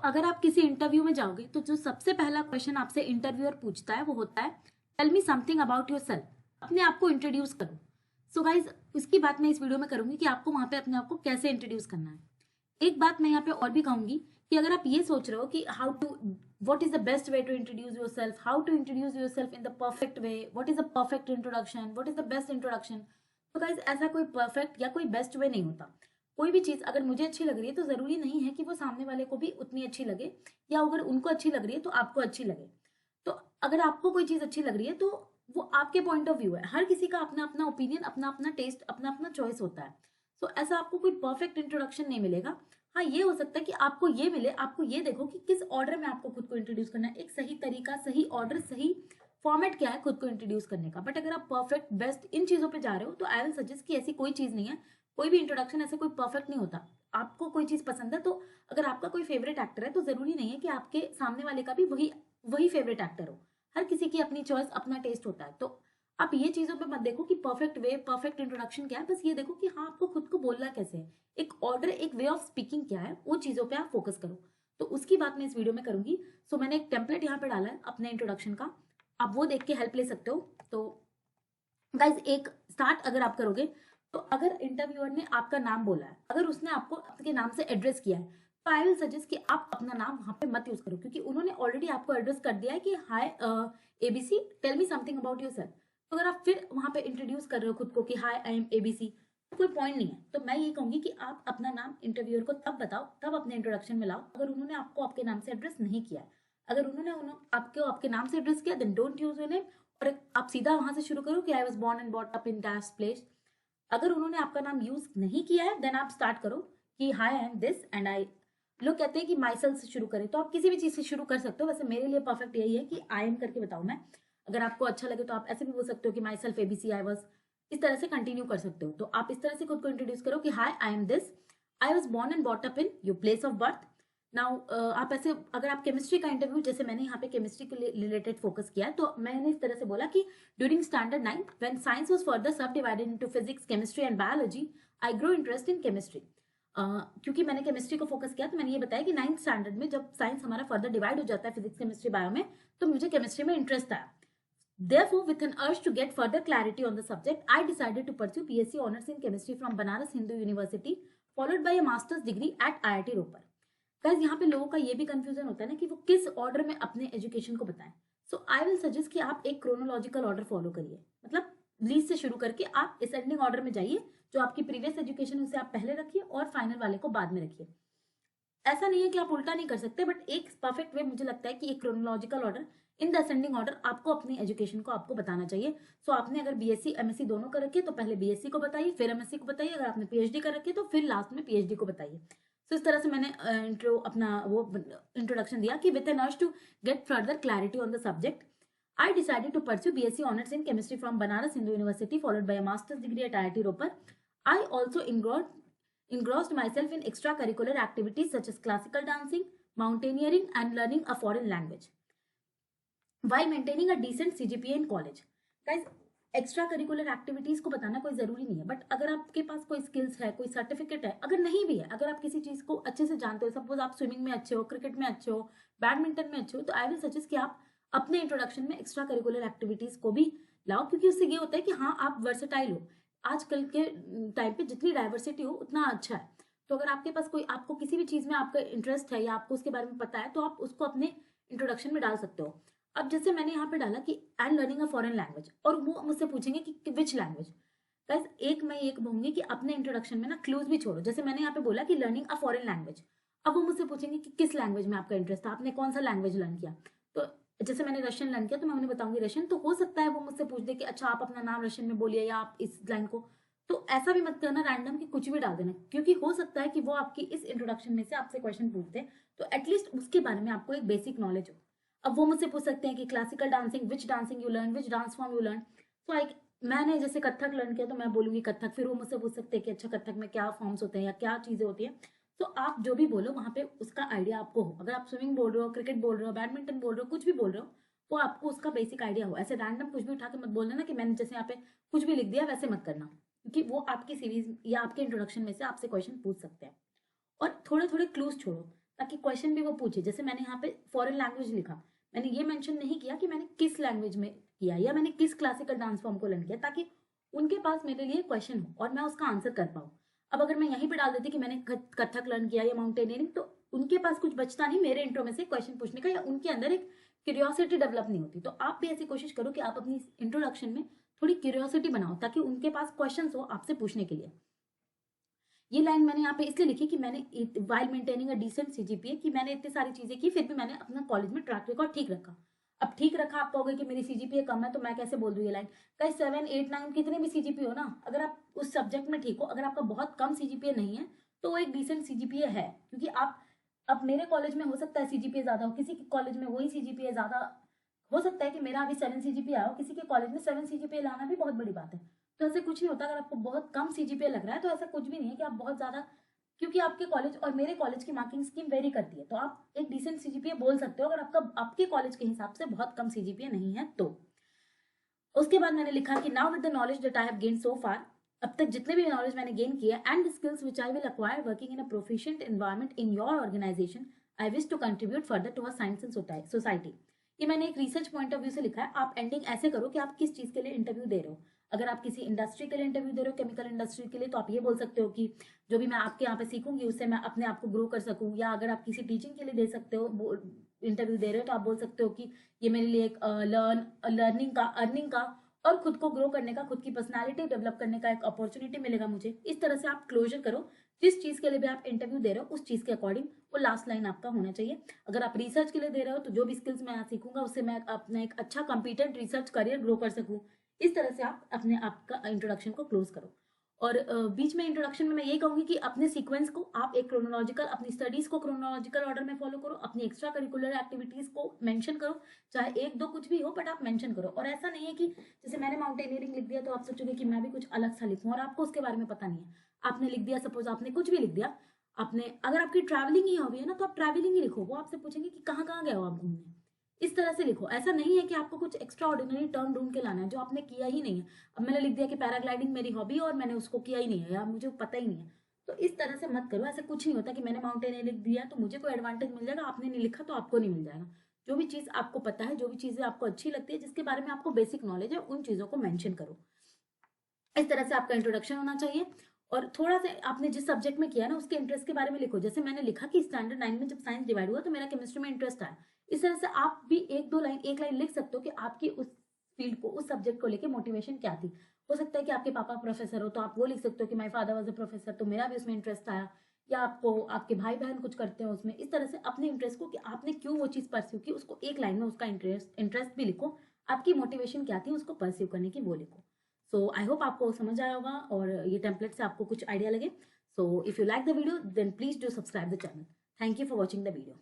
अगर आप किसी इंटरव्यू में जाओगे तो जो सबसे पहला क्वेश्चन आपसे इंटरव्यूअर पूछता है वो होता है tell me something about yourself, अपने आप को इंट्रोड्यूस करो। सो गाइज उसकी बात मैं इस वीडियो में करूंगी कि आपको वहां पे अपने आप को कैसे इंट्रोड्यूस करना है। एक बात मैं यहाँ पे और भी कहूंगी कि अगर आप ये सोच रहे हो कि how to what is the best way to introduce yourself, how to introduce yourself in the perfect way, what is the perfect introduction, what is the best introduction, तो गाइज ऐसा कोई perfect या कोई best way नहीं होता। कोई भी चीज अगर मुझे अच्छी लग रही है तो जरूरी नहीं है कि वो सामने वाले को भी उतनी अच्छी लगे, या अगर उनको अच्छी लग रही है तो आपको अच्छी लगे। तो अगर आपको कोई चीज अच्छी लग रही है तो वो आपके पॉइंट ऑफ व्यू है। हर किसी का अपना अपना ओपिनियन, अपना अपना टेस्ट, अपना अपना चॉइस होता है। सो ऐसा आपको कोई परफेक्ट इंट्रोडक्शन नहीं मिलेगा। हाँ, ये हो सकता है कि आपको ये मिले, आपको ये देखो कि किस ऑर्डर में आपको खुद को इंट्रोड्यूस करना है, एक सही तरीका, सही ऑर्डर, सही फॉर्मेट क्या है खुद को इंट्रोड्यूस करने का। बट अगर आप परफेक्ट बेस्ट इन चीजों पे जा रहे हो तो आई विल सजेस्ट कि ऐसी कोई चीज नहीं है, कोई भी इंट्रोडक्शन ऐसे कोई परफेक्ट नहीं होता। आपको कोई चीज पसंद है तो अगर आपका कोई फेवरेट एक्टर है तो जरूरी नहीं है कि आपके सामने वाले का भी वही वही फेवरेट एक्टर हो। हर किसी की अपनी चॉइस, अपना टेस्ट होता है। तो आप ये चीजों पे मत देखो कि परफेक्ट वे, परफेक्ट इंट्रोडक्शन क्या है, बस ये देखो कि हाँ आपको खुद को बोलना कैसे है, एक ऑर्डर, एक वे ऑफ स्पीकिंग क्या है, वो चीजों पे आप फोकस करो। तो उसकी बात मैं इस वीडियो में करूंगी। सो मैंने एक टेम्पलेट यहाँ पे डाला है अपने इंट्रोडक्शन का, आप वो देख के हेल्प ले सकते हो। तो गाइज एक स्टार्ट अगर आप करोगे तो अगर इंटरव्यूअर ने आपका नाम बोला है, अगर उसने आपको आपके नाम से एड्रेस किया है, तो आई विल सजेस्ट कि आप अपना नाम वहां पे मत यूज करो, क्योंकि उन्होंने ऑलरेडी आपको एड्रेस कर दिया है कि hi ABC, tell me something about yourself. तो अगर आप फिर वहां पे इंट्रोड्यूस कर रहे हो खुद को कि हाय आई एम एबीसी, तो कोई पॉइंट नहीं है। तो मैं ये कहूंगी कि आप अपना नाम इंटरव्यूअर को तब बताओ, तब अपने इंट्रोडक्शन में लाओ अगर उन्होंने आपको आपके नाम से एड्रेस नहीं किया है। अगर उन्होंने आपको आपके नाम से एड्रेस किया then don't use your name, और आप सीधा वहां से शुरू करो कि I was born and brought up in that place. अगर उन्होंने आपका नाम यूज नहीं किया है देन आप स्टार्ट करो कि hi I am this and I, लोग कहते हैं कि माई सेल्फ से शुरू करें, तो आप किसी भी चीज से शुरू कर सकते हो। वैसे मेरे लिए परफेक्ट यही है कि आई एम करके बताऊं मैं। अगर आपको अच्छा लगे तो आप ऐसे भी बोल सकते हो कि my self ABC I was, इस तरह से कंटिन्यू कर सकते हो। तो आप इस तरह से खुद को इंट्रोड्यूस करो कि hi I am this, I was born and brought up in your place of birth. Now आप ऐसे, अगर आप केमिस्ट्री का इंटरव्यू, जैसे मैंने यहाँ पे केमिस्ट्री के रिलेटेड फोकस किया है, तो मैंने इस तरह से बोला कि during standard 9th when science was further subdivided into physics, chemistry and biology, I grow interest in chemistry. क्योंकि मैंने केमिस्ट्री को फोकस किया तो मैंने ये बताया कि 9th स्टैंडर्ड में जब साइंस हमारा फर्दर डिवाइड हो जाता है फिजिक्स, केमिस्ट्री, बायो में, तो मुझे केमिस्ट्री में इंटरेस्ट आया। Therefore, with an urge to get further clarity on the subject, I decided to pursue BSc Honours in Chemistry from Banaras Hindu University, followed by a master's degree at IIT Ropar. Guys यहाँ पे लोगों का ये भी confusion होता है ना कि वो किस ऑर्डर में अपने एजुकेशन को बताएं। सो आई विल सजेस्ट कि आप एक क्रोनोलॉजिकल ऑर्डर फॉलो करिए, मतलब लीस्ट से शुरू करके आप असेंडिंग ऑर्डर में जाइए। जो आपकी प्रीवियस एजुकेशन उसे आप पहले रखिए और फाइनल वाले को बाद में रखिए। ऐसा नहीं है कि आप उल्टा नहीं कर सकते, बट एक परफेक्ट वे मुझे लगता है कि एक chronological order in the ascending order आपको अपनी एजुकेशन को आपको बताना चाहिए। सो आपने अगर बीएससी एमएससी दोनों कर रखी है तो पहले बीएससी को बताइए, फिर एमएससी को बताइए। अगर आपने पीएचडी कर रखी है तो फिर लास्ट में पीएचडी को बताइए। सो इस तरह से मैंने अपना वो इंट्रोडक्शन दिया कि with an urge to get further clarity on the subject, I decided to pursue BSc Honours in Chemistry from Banaras Hindu University, followed by a master's degree at IIT Ropar. I also engrossed myself in extracurricular activities such as classical dancing, mountaineering, and learning a foreign language, while maintaining a decent CGPA in college. Guys, extra curricular activities को बताना कोई जरूरी नहीं है, but अगर आपके पास कोई skills है, कोई सर्टिफिकेट है, अगर नहीं भी है, अगर आप किसी चीज को अच्छे से जानते हो, सपोज आप स्विमिंग में अच्छे हो, क्रिकेट में अच्छे हो, बैडमिंटन में अच्छे हो, तो आई विल सजेस्ट कि आप अपने इंट्रोडक्शन में एक्स्ट्रा करिकुलर एक्टिविटीज को भी लाओ, क्योंकि उससे ये होता है कि हाँ आप वर्सेटाइल हो। आजकल के टाइम पे जितनी डाइवर्सिटी हो उतना अच्छा है। तो अगर आपके पास कोई, आपको किसी भी चीज में आपका इंटरेस्ट है या आपको उसके बारे में पता है, तो आप उसको अपने इंट्रोडक्शन में डाल सकते हो। अब जैसे मैंने यहाँ पे डाला कि and learning a foreign language, और वो मुझसे पूछेंगे कि विच लैंग्वेज। गाइस एक मैं ये कहूंगी कि अपने इंट्रोडक्शन में ना क्लूज भी छोड़ो। जैसे मैंने यहाँ पे बोला कि लर्निंग अ फॉरेन लैंग्वेज, अब वो मुझसे पूछेंगे कि किस लैंग्वेज में आपका इंटरेस्ट था, आपने कौन सा लैंग्वेज लर्न किया। तो जैसे मैंने रशियन लर्न किया तो मैं उन्हें बताऊंगी रशियन। तो हो सकता है वो मुझसे पूछ दे कि अच्छा आप अपना नाम रशियन में बोलिए या आप इस लाइन को। तो ऐसा भी मत करना रैंडम कि कुछ भी डाल देना, क्योंकि हो सकता है कि वो आपकी इस इंट्रोडक्शन में से आपसे क्वेश्चन पूछते हैं, तो एटलीस्ट उसके बारे में आपको एक बेसिक नॉलेज हो। अब वो मुझसे पूछ सकते हैं कि classical dancing, which dancing you learn, which dance form you learn. तो मैंने जैसे कथक लर्न किया तो मैं बोलूंगी कथक। फिर वो मुझसे पूछ सकते हैं कि अच्छा कथक में क्या फॉर्म्स होते हैं या क्या चीजें होती है। तो आप जो भी बोलो वहां पे उसका आइडिया आपको हो। अगर आप स्विमिंग बोल रहे हो, क्रिकेट बोल रहे हो, बैडमिंटन बोल रहे हो, कुछ भी बोल रहे हो, तो आपको उसका बेसिक आइडिया हो। ऐसे रैंडम कुछ भी उठा के मत बोल देना कि मैंने जैसे यहाँ पे कुछ भी लिख दिया, वैसे मत करना, क्योंकि वो आपकी सीरीज या आपके इंट्रोडक्शन में से आपसे क्वेश्चन पूछ सकते हैं। और थोड़े थोड़े क्लूज छोड़ो। ताकि क्वेश्चन भी वो पूछे। जैसे मैंने यहाँ पे फॉरेन लैंग्वेज लिखा, मैंने ये मेंशन नहीं किया कि मैंने किस लैंग्वेज में किया या मैंने किस क्लासिकल डांस फॉर्म को लर्न किया, ताकि उनके पास मेरे लिए क्वेश्चन हो और मैं उसका आंसर कर पाऊँ। अब अगर मैं यहीं पे डाल देती कि मैंने कथक लर्न किया या माउंटेनियरिंग, तो उनके पास कुछ बचता नहीं मेरे इंट्रो में से क्वेश्चन पूछने का, या उनके अंदर एक क्यूरियोसिटी डेवलप नहीं होती। तो आप भी ऐसी कोशिश करो कि आप अपनी इंट्रोडक्शन में थोड़ी क्यूरियोसिटी बनाओ, ताकि उनके पास क्वेश्चन हो आपसे पूछने के लिए। ये लाइन मैंने यहाँ पे इसलिए लिखी कि मैंने while maintaining a decent CGPA, कि मैंने इतनी सारी चीजें की फिर भी मैंने अपना कॉलेज में ट्रैक रिकॉर्ड ठीक रखा। अब ठीक रखा आप कहोगे कि मेरी सीजीपीए कम है, तो मैं कैसे बोल दूं ये लाइन। कहीं 7, 8, 9 कितने भी सीजीपीए हो ना, अगर आप उस सब्जेक्ट में ठीक हो, अगर आपका बहुत कम सीजीपीए नहीं है तो वो एक डिसेंट सीजीपीए है। क्योंकि आप, अब मेरे कॉलेज में हो सकता है सीजीपीए ज्यादा हो, किसी के कॉलेज में वही सीजीपीए ज्यादा हो सकता है कि मेरा अभी 7 सीजीपीए आया हो, किसी के कॉलेज में 7 सीजीपीए लाना भी बहुत बड़ी बात है। तो ऐसे कुछ नहीं होता। अगर आपको बहुत कम सीजीपीए लग रहा है तो ऐसा कुछ भी नहीं है कि आप बहुत ज्यादा, क्योंकि आपके कॉलेज और मेरे कॉलेज की मार्किंग स्कीम वेरी करती है, तो आप एक डिसेंट सीजीपीए बोल सकते हो अगर आपके कॉलेज के हिसाब से बहुत कम सीजीपीए नहीं है तो। उसके बाद मैंने लिखा कि now with the knowledge that I have gain so far, अब तक जितने भी नॉलेज मैंने गेन किया, and skills which I will acquire working in a proficient environment in your organisation, I wish to contribute further to science and society. ये मैंने एक research point of view से लिखा है। आप एंडिंग ऐसे करो कि आप किस चीज के लिए इंटरव्यू दे रहे हो। अगर आप किसी इंडस्ट्री के लिए इंटरव्यू दे रहे हो, केमिकल इंडस्ट्री के लिए, तो आप ये बोल सकते हो कि जो भी मैं आपके यहाँ पे सीखूंगी उससे मैं अपने आप को ग्रो कर सकूं। या अगर आप किसी टीचिंग के लिए दे सकते हो, इंटरव्यू दे रहे हो, तो आप बोल सकते हो कि ये मेरे लिए एक लर्निंग का, अर्निंग का और खुद को ग्रो करने का, खुद की पर्सनालिटी डेवलप करने का एक अपॉर्चुनिटी मिलेगा मुझे। इस तरह से आप क्लोजर करो। जिस चीज के लिए भी आप इंटरव्यू दे रहे हो उस चीज के अकॉर्डिंग वो लास्ट लाइन आपका होना चाहिए। अगर आप रिसर्च के लिए दे रहे हो तो जो भी स्किल्स मैं सीखूंगा उससे मैं अपना एक अच्छा कंपिटेंट रिसर्च करियर ग्रो कर सकूं। इस तरह से आप अपने आपका इंट्रोडक्शन को क्लोज करो। और बीच में इंट्रोडक्शन में मैं ये कहूंगी कि अपने सीक्वेंस को आप एक क्रोनोलॉजिकल, अपनी स्टडीज को क्रोनोलॉजिकल ऑर्डर में फॉलो करो, अपनी एक्स्ट्रा करिकुलर एक्टिविटीज को मेंशन करो, चाहे 1-2 कुछ भी हो बट आप मेंशन करो। और ऐसा नहीं है कि जैसे मैंने माउंटेनियरिंग लिख दिया तो आप सोचोगे कि मैं भी कुछ अलग सा लिखूं और आपको उसके बारे में पता नहीं है। आपने लिख दिया, सपोज आपने कुछ भी लिख दिया, आपने, अगर आपकी ट्रैवलिंग ही हॉबी है ना तो आप ट्रैवलिंग ही लिखो। वो आपसे पूछेंगे कि कहाँ कहाँ गए हो आप घूमने, इस तरह से लिखो। ऐसा नहीं है कि आपको कुछ एक्स्ट्रा ऑर्डिनरी टर्म ढूंढ के लाना है जो आपने किया ही नहीं है। अब मैंने लिख दिया कि पैराग्लाइडिंग मेरी हॉबी और मैंने उसको किया ही नहीं है या मुझे पता ही नहीं है, तो इस तरह से मत करो। ऐसा कुछ नहीं होता कि मैंने माउंटेन लिख दिया तो मुझे कोई एडवांटेज मिल जाएगा, आपने नहीं लिखा तो आपको नहीं मिल जाएगा। जो भी चीज आपको पता है, जो भी चीजें आपको अच्छी लगती है, जिसके बारे में आपको बेसिक नॉलेज है, उन चीजों को मेंशन करो। इस तरह से आपका इंट्रोडक्शन होना चाहिए। और थोड़ा सा आपने जिस सब्जेक्ट में किया ना उसके इंटरेस्ट के बारे में लिखो। जैसे मैंने लिखा कि स्टैंडर्ड 9 में जब साइंस डिवाइड हुआ तो मेरा केमिस्ट्री में इंटरेस्ट आया। इस तरह से आप भी एक लाइन लिख सकते हो कि आपकी उस फील्ड को, उस सब्जेक्ट को लेकर मोटिवेशन क्या थी। हो सकता है कि आपके पापा प्रोफेसर हो तो आप वो लिख सकते हो कि my father was a professor, तो मेरा भी उसमें इंटरेस्ट आया। या आपको आपके भाई बहन कुछ करते हैं उसमें। इस तरह से अपने इंटरेस्ट को, कि आपने क्यों वो चीज परस्यू की, उसको एक लाइन में उसका इंटरेस्ट भी लिखो। आपकी मोटिवेशन क्या थी उसको परस्यू करने की, वो लिखो। सो आई होप आपको समझ आया होगा और ये टेम्पलेट से आपको कुछ आइडिया लगे। So if you like the video then please do subscribe the channel. Thank you for watching the video.